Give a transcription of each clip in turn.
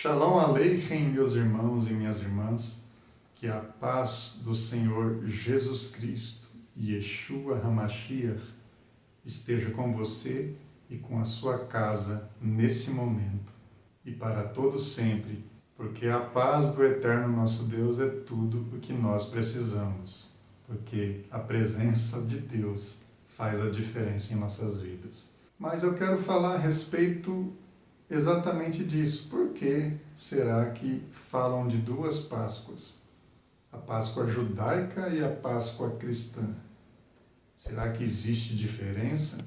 Shalom Aleichem, meus irmãos e minhas irmãs, que a paz do Senhor Jesus Cristo, Yeshua HaMashiach, esteja com você e com a sua casa nesse momento e para todo sempre, porque a paz do eterno nosso Deus é tudo o que nós precisamos, porque a presença de Deus faz a diferença em nossas vidas. Mas eu quero falar a respeito exatamente disso. Por que será que falam de duas Páscoas? A Páscoa judaica e a Páscoa cristã. Será que existe diferença?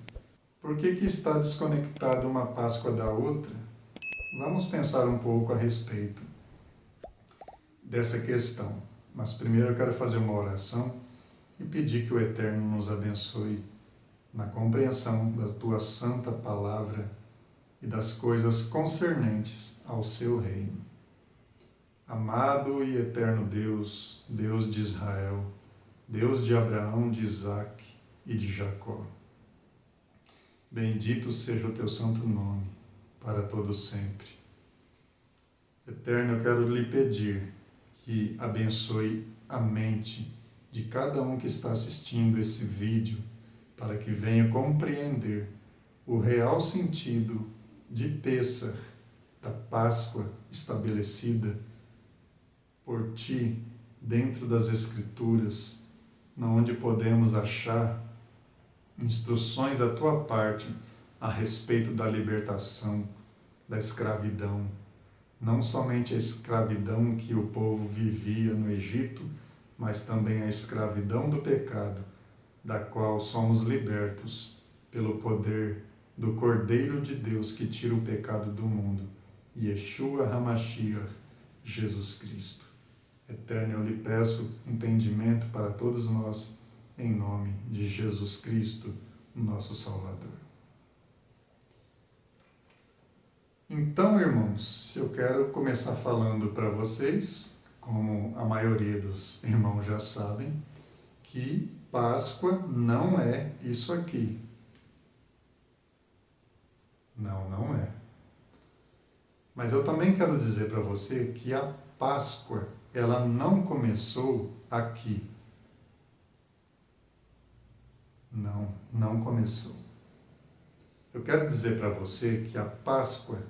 Por que está desconectada uma Páscoa da outra? Vamos pensar um pouco a respeito dessa questão. Mas primeiro eu quero fazer uma oração e pedir que o Eterno nos abençoe na compreensão da tua santa palavra e das coisas concernentes ao seu reino. Amado e eterno Deus, Deus de Israel, Deus de Abraão, de Isaque e de Jacó, bendito seja o teu santo nome, para todo sempre. Eterno, eu quero lhe pedir que abençoe a mente de cada um que está assistindo esse vídeo, para que venha compreender o real sentido de Pêssar, da Páscoa estabelecida por ti dentro das Escrituras, onde podemos achar instruções da tua parte a respeito da libertação da escravidão, não somente a escravidão que o povo vivia no Egito, mas também a escravidão do pecado, da qual somos libertos pelo poder do Cordeiro de Deus que tira o pecado do mundo, Yeshua HaMashiach, Jesus Cristo. Eterno, eu lhe peço entendimento para todos nós, em nome de Jesus Cristo, nosso Salvador. Então, irmãos, eu quero começar falando para vocês, como a maioria dos irmãos já sabem, que Páscoa não é isso aqui. Não é. Mas eu também quero dizer para você que a Páscoa, ela não começou aqui. Não começou. Eu quero dizer para você que a Páscoa,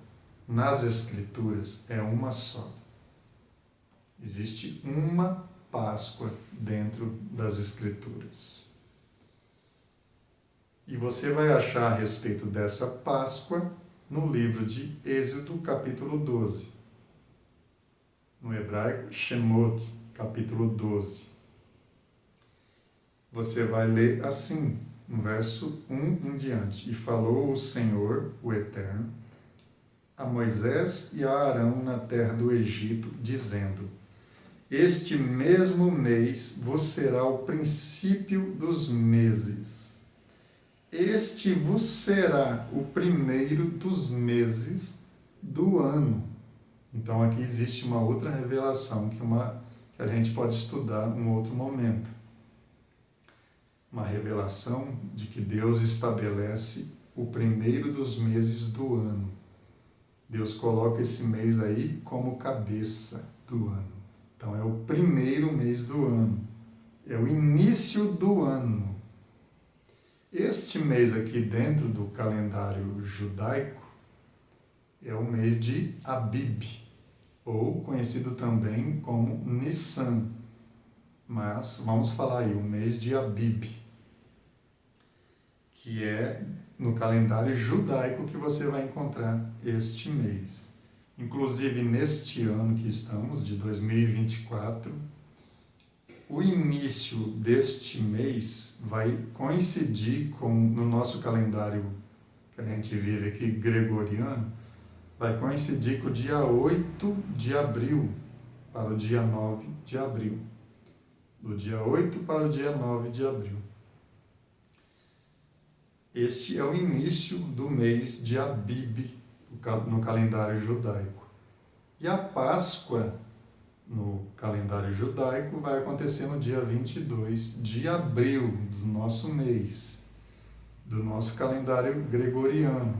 nas Escrituras, é uma só. Existe uma Páscoa dentro das Escrituras. E você vai achar a respeito dessa Páscoa no livro de Êxodo, capítulo 12. No hebraico, Shemot, capítulo 12. Você vai ler assim, no verso 1 em diante. E falou o Senhor, o Eterno, a Moisés e a Arão na terra do Egito, dizendo: Este mesmo mês vos será o princípio dos meses. Este vos será o primeiro dos meses do ano. Então aqui existe uma outra revelação que a gente pode estudar em um outro momento. Uma revelação de que Deus estabelece o primeiro dos meses do ano. Deus coloca esse mês aí como cabeça do ano. Então é o primeiro mês do ano. É o início do ano. Este mês aqui dentro do calendário judaico é o mês de Abib, ou conhecido também como Nissan. Mas vamos falar aí, o mês de Abib, que é no calendário judaico que você vai encontrar este mês. Inclusive, neste ano que estamos, de 2024, o início deste mês vai coincidir com, no nosso calendário que a gente vive aqui, gregoriano, vai coincidir com o dia 8 de abril para o dia 9 de abril. Do dia 8 para o dia 9 de abril. Este é o início do mês de Abib, no calendário judaico. E a Páscoa, no calendário judaico, vai acontecer no dia 22 de abril do nosso mês, do nosso calendário gregoriano.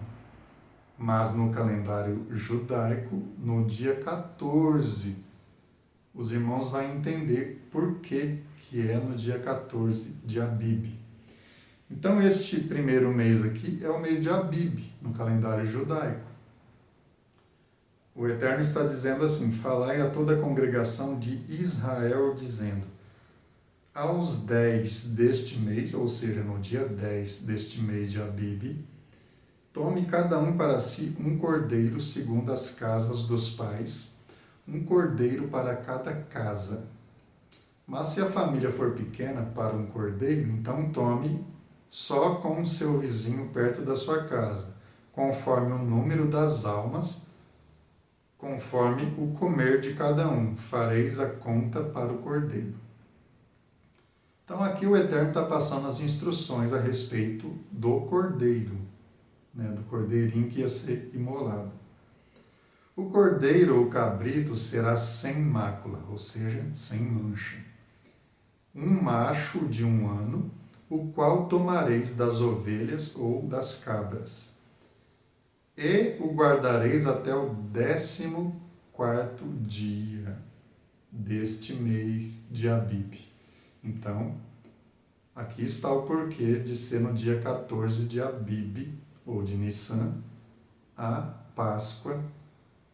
mas no calendário judaico, no dia 14. Os irmãos vão entender por que é no dia 14 de Abib. Então, este primeiro mês aqui é o mês de Abib, no calendário judaico. O Eterno está dizendo assim: falai a toda a congregação de Israel, dizendo: aos 10 deste mês, ou seja, no dia 10 deste mês de Abib, tome cada um para si um cordeiro segundo as casas dos pais, um cordeiro para cada casa. Mas se a família for pequena para um cordeiro, então tome só com o seu vizinho perto da sua casa, conforme o número das almas, conforme o comer de cada um, fareis a conta para o cordeiro. Então aqui o Eterno está passando as instruções a respeito do cordeiro, do cordeirinho que ia ser imolado. O cordeiro ou cabrito será sem mácula, ou seja, sem mancha. Um macho de 1 ano, o qual tomareis das ovelhas ou das cabras. E o guardareis até o 14º dia deste mês de Abib. Então, aqui está o porquê de ser no dia 14 de Abib, ou de Nissan, a Páscoa,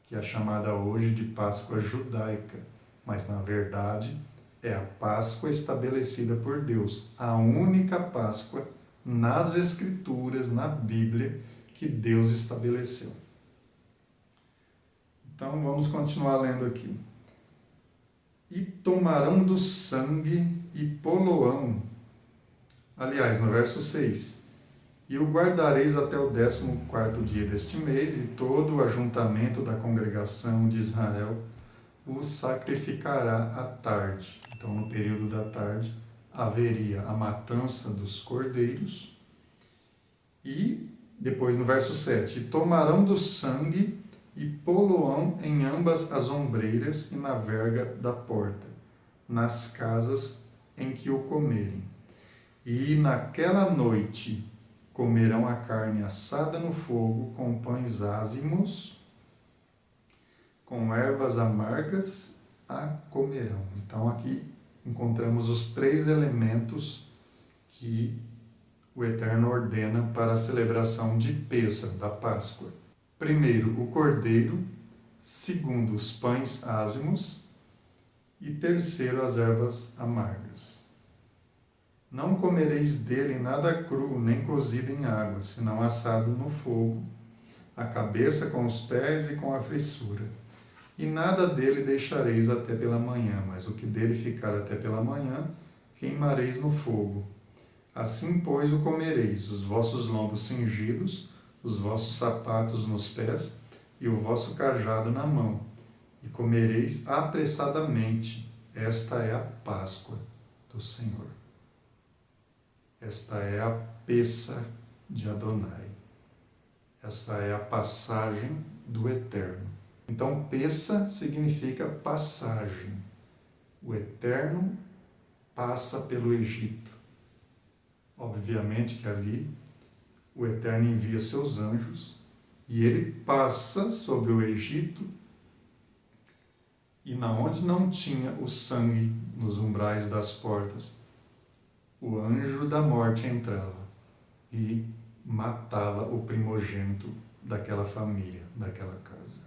que é chamada hoje de Páscoa judaica, mas na verdade é a Páscoa estabelecida por Deus, a única Páscoa nas Escrituras, na Bíblia, que Deus estabeleceu. Então vamos continuar lendo aqui. E tomarão do sangue e poloão. Aliás, no verso 6. E o guardareis até o 14º dia deste mês, e todo o ajuntamento da congregação de Israel o sacrificará à tarde. Então, no período da tarde, haveria a matança dos cordeiros. E depois, no verso 7, e tomarão do sangue e poloão em ambas as ombreiras e na verga da porta, nas casas em que o comerem. E naquela noite comerão a carne assada no fogo com pães ázimos, com ervas amargas a comerão. Então aqui encontramos os 3 elementos que o Eterno ordena para a celebração de Pêssar, da Páscoa. Primeiro, o cordeiro. Segundo, os pães ázimos. E terceiro, as ervas amargas. Não comereis dele nada cru, nem cozido em água, senão assado no fogo, a cabeça com os pés e com a fissura. E nada dele deixareis até pela manhã, mas o que dele ficar até pela manhã, queimareis no fogo. Assim, pois, o comereis, os vossos lombos cingidos, os vossos sapatos nos pés e o vosso cajado na mão. E comereis apressadamente. Esta é a Páscoa do Senhor. Esta é a Pêssar de Adonai. Esta é a passagem do Eterno. Então, Pêssar significa passagem. O Eterno passa pelo Egito. Obviamente que ali o Eterno envia seus anjos e ele passa sobre o Egito, e na onde não tinha o sangue nos umbrais das portas, o anjo da morte entrava e matava o primogênito daquela família, daquela casa.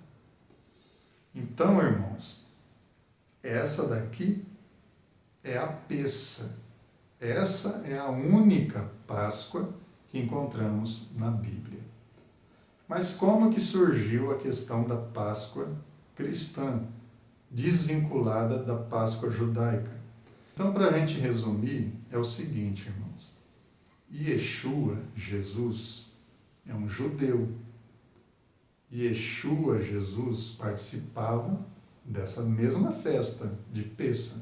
Então, irmãos, essa daqui é a Pêssar. Essa é a única Páscoa que encontramos na Bíblia. Mas como que surgiu a questão da Páscoa cristã, desvinculada da Páscoa judaica? Então, para a gente resumir, é o seguinte, irmãos. Yeshua, Jesus, é um judeu. Yeshua, Jesus, participava dessa mesma festa de Pêssar.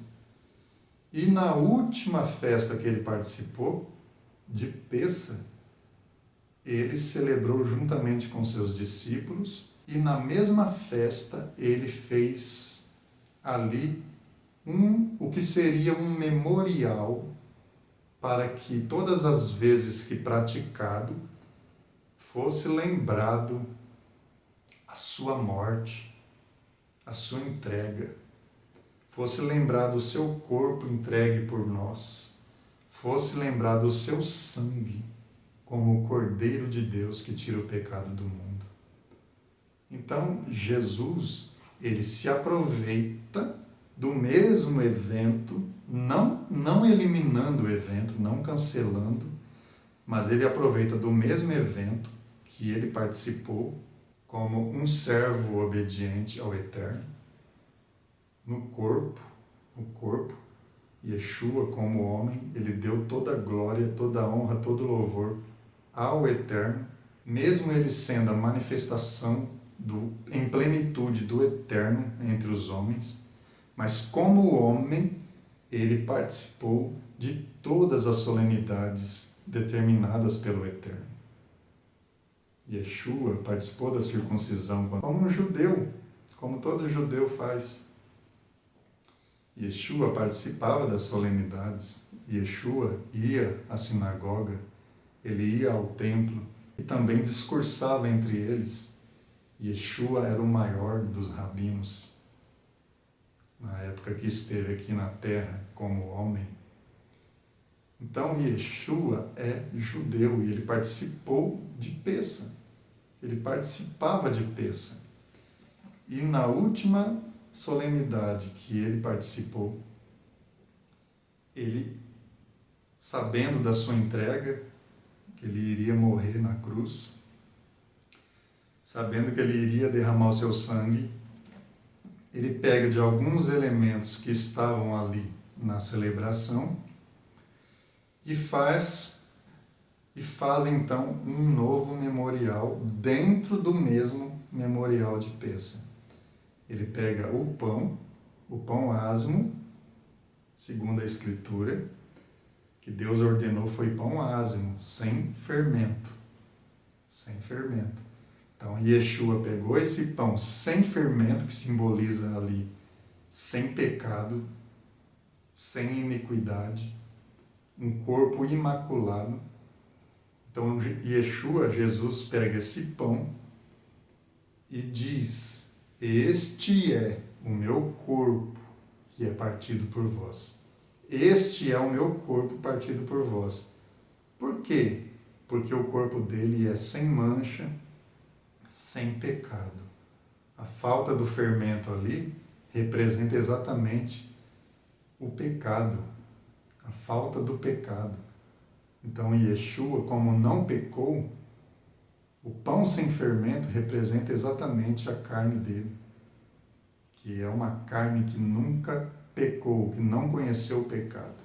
E na última festa que ele participou, de Pêssar, ele celebrou juntamente com seus discípulos, e na mesma festa ele fez ali o que seria um memorial para que todas as vezes que praticado fosse lembrado a sua morte, a sua entrega, fosse lembrado o seu corpo entregue por nós, fosse lembrado o seu sangue como o Cordeiro de Deus que tira o pecado do mundo. Então, Jesus, ele se aproveita do mesmo evento, não eliminando o evento, não cancelando, mas ele aproveita do mesmo evento que ele participou como um servo obediente ao Eterno, no corpo, Yeshua como homem, ele deu toda a glória, toda a honra, todo o louvor ao Eterno, mesmo ele sendo a manifestação em plenitude do Eterno entre os homens, mas como homem, ele participou de todas as solenidades determinadas pelo Eterno. Yeshua participou da circuncisão como um judeu, como todo judeu faz. Yeshua participava das solenidades. Yeshua ia à sinagoga, ele ia ao templo e também discursava entre eles. Yeshua era o maior dos rabinos na época que esteve aqui na terra como homem. Então Yeshua é judeu e ele participou de Pessa. Ele participava de Pessa. E na última solenidade que ele participou, ele, sabendo da sua entrega, que ele iria morrer na cruz, sabendo que ele iria derramar o seu sangue, ele pega de alguns elementos que estavam ali na celebração e faz então um novo memorial dentro do mesmo memorial de Pessa. Ele pega o pão ázimo, segundo a Escritura, que Deus ordenou foi pão ázimo, sem fermento. Sem fermento. Então, Yeshua pegou esse pão sem fermento, que simboliza ali sem pecado, sem iniquidade, um corpo imaculado. Então, Yeshua, Jesus, pega esse pão e diz: este é o meu corpo que é partido por vós. Este é o meu corpo partido por vós. Por quê? Porque o corpo dele é sem mancha, sem pecado. A falta do fermento ali representa exatamente o pecado, a falta do pecado. Então, Yeshua, como não pecou, o pão sem fermento representa exatamente a carne dele, que é uma carne que nunca pecou, que não conheceu o pecado.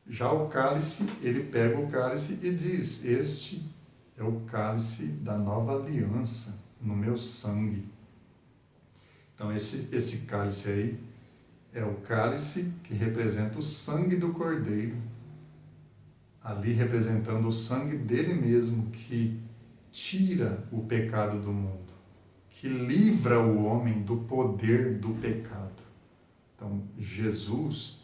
Já o cálice, ele pega o cálice e diz: este é o cálice da nova aliança no meu sangue. Então esse cálice aí é o cálice que representa o sangue do Cordeiro, ali representando o sangue dele mesmo, que tira o pecado do mundo, que livra o homem do poder do pecado. Então, Jesus,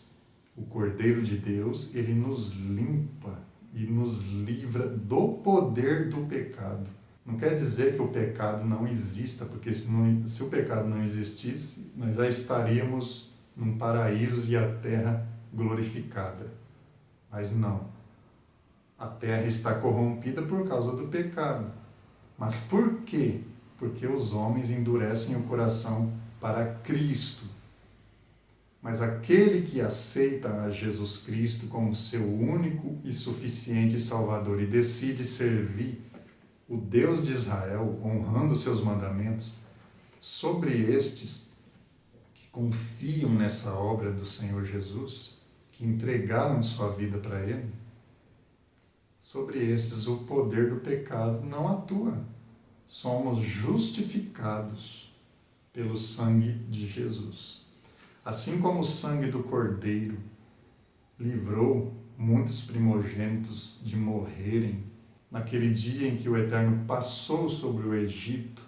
o Cordeiro de Deus, ele nos limpa e nos livra do poder do pecado. Não quer dizer que o pecado não exista, porque se o pecado não existisse, nós já estaríamos num paraíso e a terra glorificada. Mas não. A terra está corrompida por causa do pecado. Mas por quê? Porque os homens endurecem o coração para Cristo. Mas aquele que aceita a Jesus Cristo como seu único e suficiente Salvador e decide servir o Deus de Israel, honrando seus mandamentos, sobre estes que confiam nessa obra do Senhor Jesus, que entregaram sua vida para Ele, sobre esses o poder do pecado não atua. Somos justificados pelo sangue de Jesus. Assim como o sangue do Cordeiro livrou muitos primogênitos de morrerem naquele dia em que o Eterno passou sobre o Egito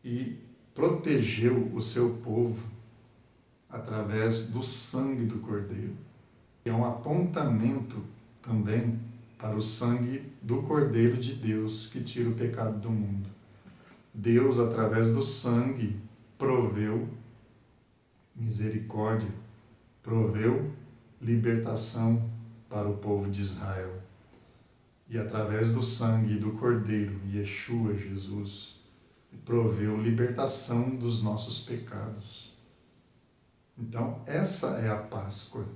e protegeu o seu povo através do sangue do Cordeiro, que é um apontamento também para o sangue do Cordeiro de Deus que tira o pecado do mundo. Deus, através do sangue, proveu misericórdia, proveu libertação para o povo de Israel. E através do sangue do Cordeiro, Yeshua, Jesus, proveu libertação dos nossos pecados. Então, essa é a Páscoa.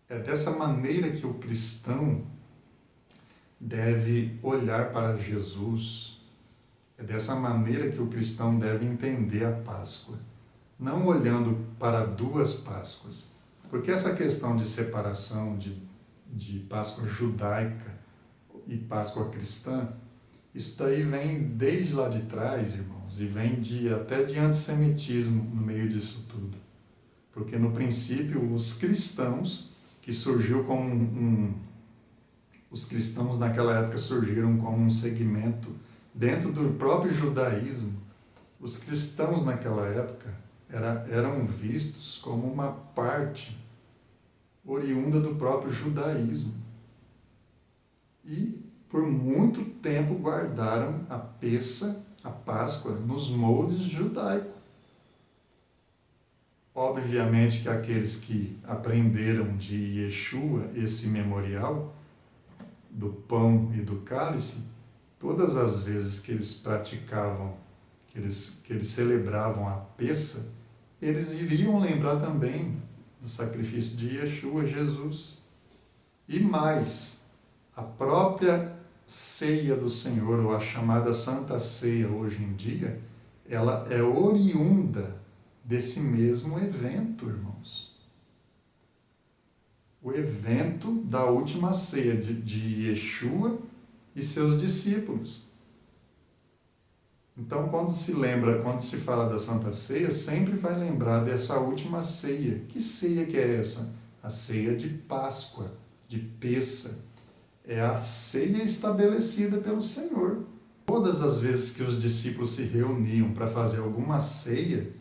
É dessa maneira que o cristão deve olhar para Jesus. É dessa maneira que o cristão deve entender a Páscoa. Não olhando para duas Páscoas. Porque essa questão de separação de Páscoa judaica e Páscoa cristã, isso daí vem desde lá de trás, irmãos, e vem até de antissemitismo no meio disso tudo. Porque no princípio os cristãos, que surgiu como os cristãos naquela época surgiram como um segmento dentro do próprio judaísmo. Os cristãos naquela época eram vistos como uma parte oriunda do próprio judaísmo. E por muito tempo guardaram a Páscoa, nos moldes judaicos. Obviamente que aqueles que aprenderam de Yeshua esse memorial do pão e do cálice, todas as vezes que eles praticavam, que eles celebravam a Pessa, eles iriam lembrar também do sacrifício de Yeshua, Jesus. E mais, a própria ceia do Senhor, ou a chamada Santa Ceia hoje em dia, ela é oriunda desse mesmo evento, irmãos. O evento da última ceia de Yeshua e seus discípulos. Então, quando se fala da Santa Ceia, sempre vai lembrar dessa última ceia. Que ceia que é essa? A ceia de Páscoa, de Pessa. É a ceia estabelecida pelo Senhor. Todas as vezes que os discípulos se reuniam para fazer alguma ceia,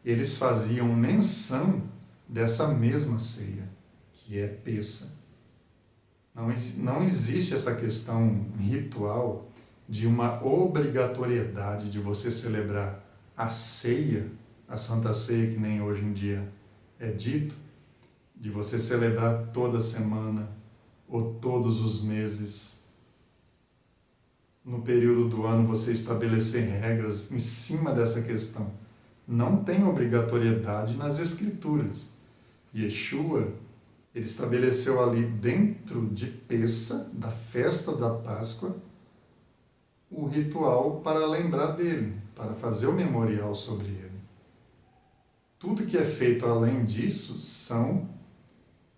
eles faziam menção dessa mesma ceia, que é Pessa. Não existe essa questão ritual de uma obrigatoriedade de você celebrar a ceia, a Santa Ceia, que nem hoje em dia é dito, de você celebrar toda semana ou todos os meses. No período do ano você estabelecer regras em cima dessa questão. Não tem obrigatoriedade nas Escrituras. Yeshua, ele estabeleceu ali dentro de Pessa, da festa da Páscoa, o ritual para lembrar dele, para fazer o memorial sobre ele. Tudo que é feito além disso são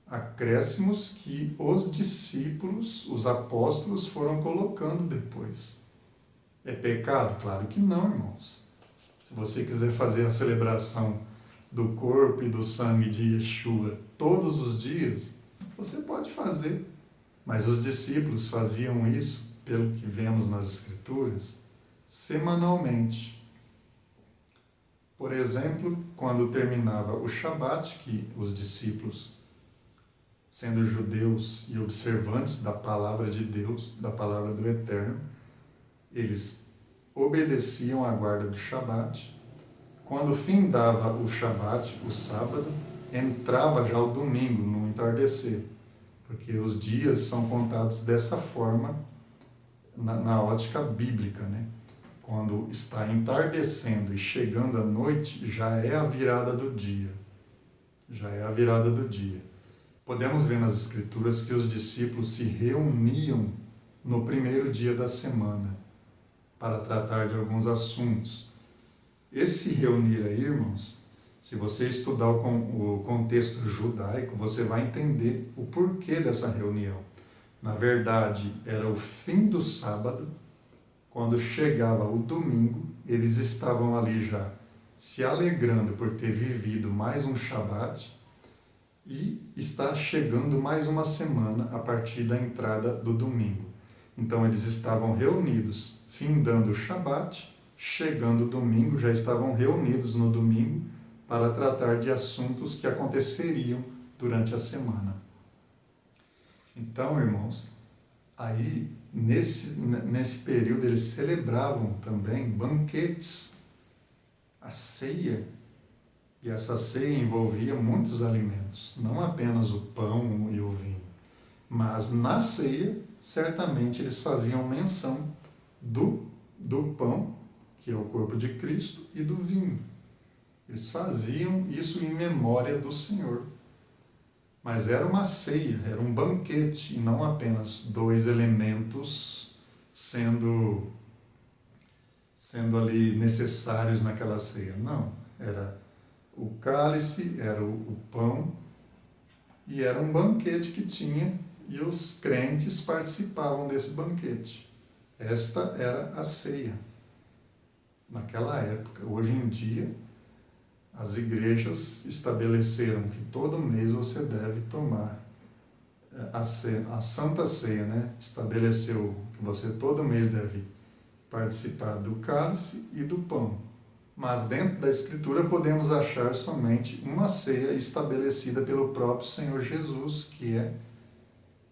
acréscimos que os discípulos, os apóstolos foram colocando depois. É pecado? Claro que não, irmãos. Se você quiser fazer a celebração do corpo e do sangue de Yeshua todos os dias, você pode fazer. Mas os discípulos faziam isso, pelo que vemos nas Escrituras, semanalmente. Por exemplo, quando terminava o Shabat, que os discípulos, sendo judeus e observantes da palavra de Deus, da palavra do Eterno, eles obedeciam à guarda do Shabat. Quando findava o Shabat, o sábado, entrava já o domingo, no entardecer, porque os dias são contados dessa forma na ótica bíblica, né? Quando está entardecendo e chegando a noite, já é a virada do dia. Já é a virada do dia. Podemos ver nas Escrituras que os discípulos se reuniam no primeiro dia da semana para tratar de alguns assuntos. Esse reunir aí, irmãos, se você estudar o contexto judaico, você vai entender o porquê dessa reunião. Na verdade, era o fim do sábado. Quando chegava o domingo, eles estavam ali já se alegrando por ter vivido mais um Shabat e está chegando mais uma semana a partir da entrada do domingo. Então eles estavam reunidos, findando o Shabat, chegando o domingo, já estavam reunidos no domingo para tratar de assuntos que aconteceriam durante a semana. Então, irmãos, aí nesse período eles celebravam também banquetes, a ceia, e essa ceia envolvia muitos alimentos, não apenas o pão e o vinho, mas na ceia, certamente eles faziam menção do pão, que é o corpo de Cristo, e do vinho. Eles faziam isso em memória do Senhor. Mas era uma ceia, era um banquete, e não apenas dois elementos sendo ali necessários naquela ceia. Não, era o cálice, era o pão, e era um banquete que tinha, e os crentes participavam desse banquete. Esta era a ceia naquela época. Hoje em dia, as igrejas estabeleceram que todo mês você deve tomar a Santa Ceia, né? Estabeleceu que você todo mês deve participar do cálice e do pão. Mas dentro da Escritura podemos achar somente uma ceia estabelecida pelo próprio Senhor Jesus, que é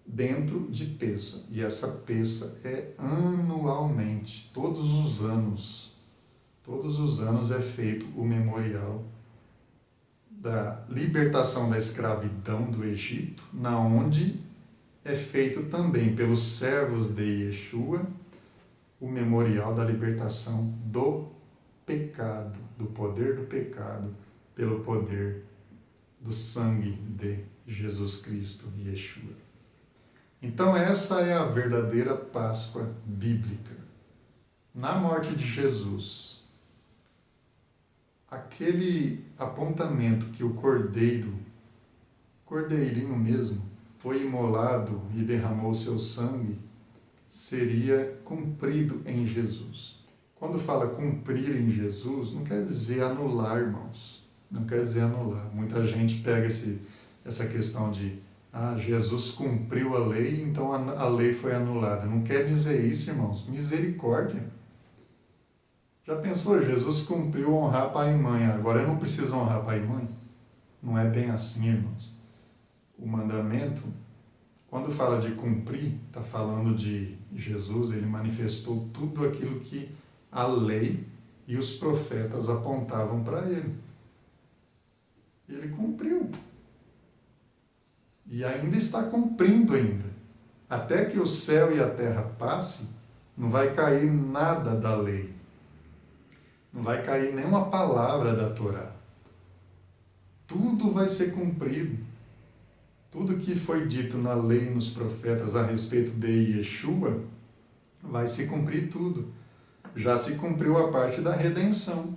dentro de Pêssah. E essa Pêssah é anualmente, todos os anos. Todos os anos é feito o memorial da libertação da escravidão do Egito, na onde é feito também pelos servos de Yeshua o memorial da libertação do pecado, do poder do pecado, pelo poder do sangue de Jesus Cristo, Yeshua. Então essa é a verdadeira Páscoa bíblica. Na morte de Jesus, aquele apontamento que o cordeirinho mesmo, foi imolado e derramou seu sangue, seria cumprido em Jesus. Quando fala cumprir em Jesus, não quer dizer anular, irmãos. Não quer dizer anular. Muita gente pega essa questão de Jesus cumpriu a lei, então a lei foi anulada. Não quer dizer isso, irmãos. Misericórdia. Já pensou, Jesus cumpriu honrar pai e mãe, agora eu não preciso honrar pai e mãe? Não é bem assim, irmãos. O mandamento, quando fala de cumprir, está falando de Jesus, ele manifestou tudo aquilo que a lei e os profetas apontavam para ele. E ele cumpriu. E ainda está cumprindo ainda. Até que o céu e a terra passe, não vai cair nada da lei. Não vai cair nenhuma palavra da Torá. Tudo vai ser cumprido. Tudo que foi dito na lei e nos profetas a respeito de Yeshua, vai se cumprir tudo. Já se cumpriu a parte da redenção.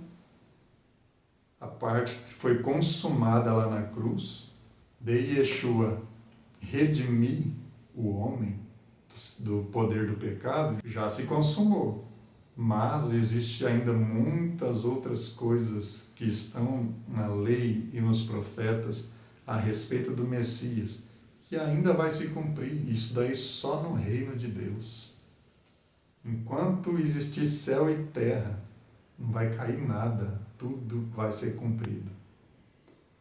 A parte que foi consumada lá na cruz, de Yeshua redimir o homem do poder do pecado, já se consumou. Mas existe ainda muitas outras coisas que estão na lei e nos profetas a respeito do Messias, que ainda vai se cumprir. Isso daí só no reino de Deus. Enquanto existir céu e terra, não vai cair nada, tudo vai ser cumprido.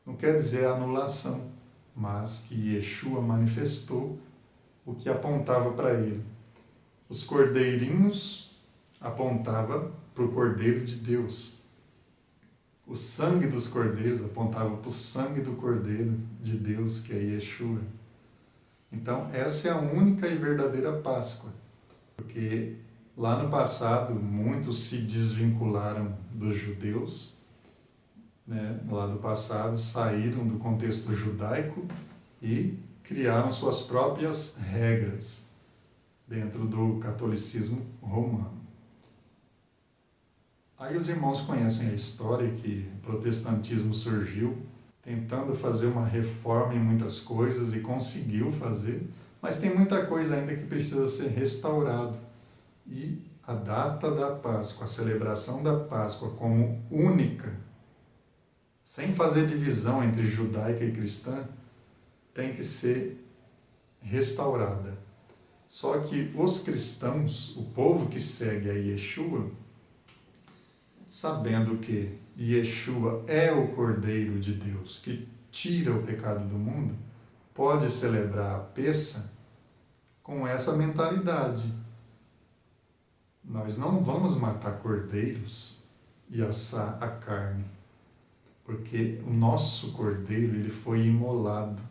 Não quer dizer anulação, mas que Yeshua manifestou o que apontava para ele. Os cordeirinhos apontava para o Cordeiro de Deus. O sangue dos cordeiros apontava para o sangue do Cordeiro de Deus, que é Yeshua. Então, essa é a única e verdadeira Páscoa. Porque lá no passado, muitos se desvincularam dos judeus, né? Lá do passado, saíram do contexto judaico e criaram suas próprias regras dentro do catolicismo romano. Aí os irmãos conhecem a história que o protestantismo surgiu tentando fazer uma reforma em muitas coisas e conseguiu fazer, mas tem muita coisa ainda que precisa ser restaurado. E a data da Páscoa, a celebração da Páscoa como única, sem fazer divisão entre judaica e cristã, tem que ser restaurada. Só que os cristãos, o povo que segue a Yeshua, sabendo que Yeshua é o Cordeiro de Deus que tira o pecado do mundo, pode celebrar a Pêssah com essa mentalidade. Nós não vamos matar cordeiros e assar a carne, porque o nosso cordeiro ele foi imolado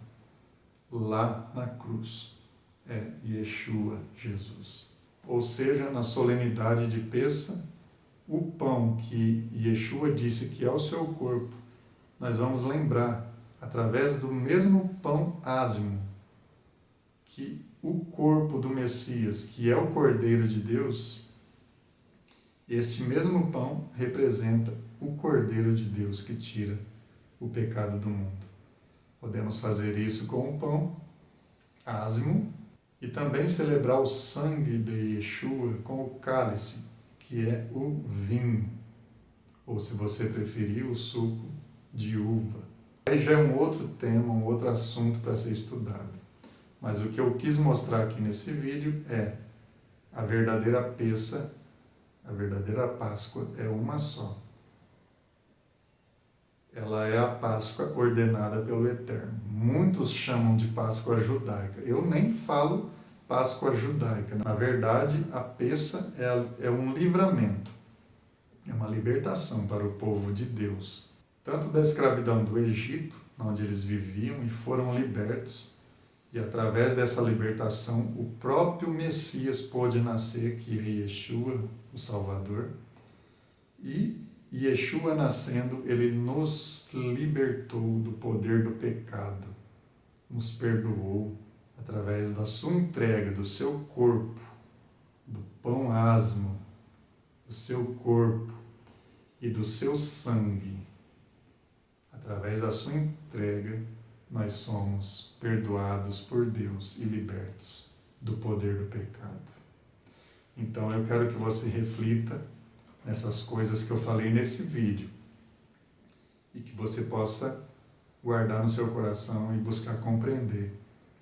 lá na cruz. É Yeshua, Jesus. Ou seja, na solenidade de Pêssah, o pão que Yeshua disse que é o seu corpo, nós vamos lembrar, através do mesmo pão ázimo, que o corpo do Messias, que é o Cordeiro de Deus, este mesmo pão representa o Cordeiro de Deus que tira o pecado do mundo. Podemos fazer isso com o pão ázimo e também celebrar o sangue de Yeshua com o cálice, que é o vinho, ou se você preferir, o suco de uva. Aí já é um outro tema, um outro assunto para ser estudado. Mas o que eu quis mostrar aqui nesse vídeo é a verdadeira Pêssah, a verdadeira Páscoa é uma só. Ela é a Páscoa ordenada pelo Eterno. Muitos chamam de Páscoa judaica. Eu nem falo Páscoa judaica. Na verdade, a Pêssah é um livramento, é uma libertação para o povo de Deus, tanto da escravidão do Egito, onde eles viviam e foram libertos, e através dessa libertação o próprio Messias pôde nascer, que é Yeshua, o Salvador, e Yeshua nascendo, ele nos libertou do poder do pecado, nos perdoou através da sua entrega, do seu corpo, do pão asmo, do seu corpo e do seu sangue. Através da sua entrega, nós somos perdoados por Deus e libertos do poder do pecado. Então eu quero que você reflita nessas coisas que eu falei nesse vídeo e que você possa guardar no seu coração e buscar compreender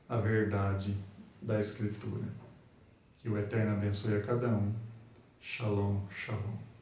a verdade da Escritura. Que o Eterno abençoe a cada um. Shalom, shalom.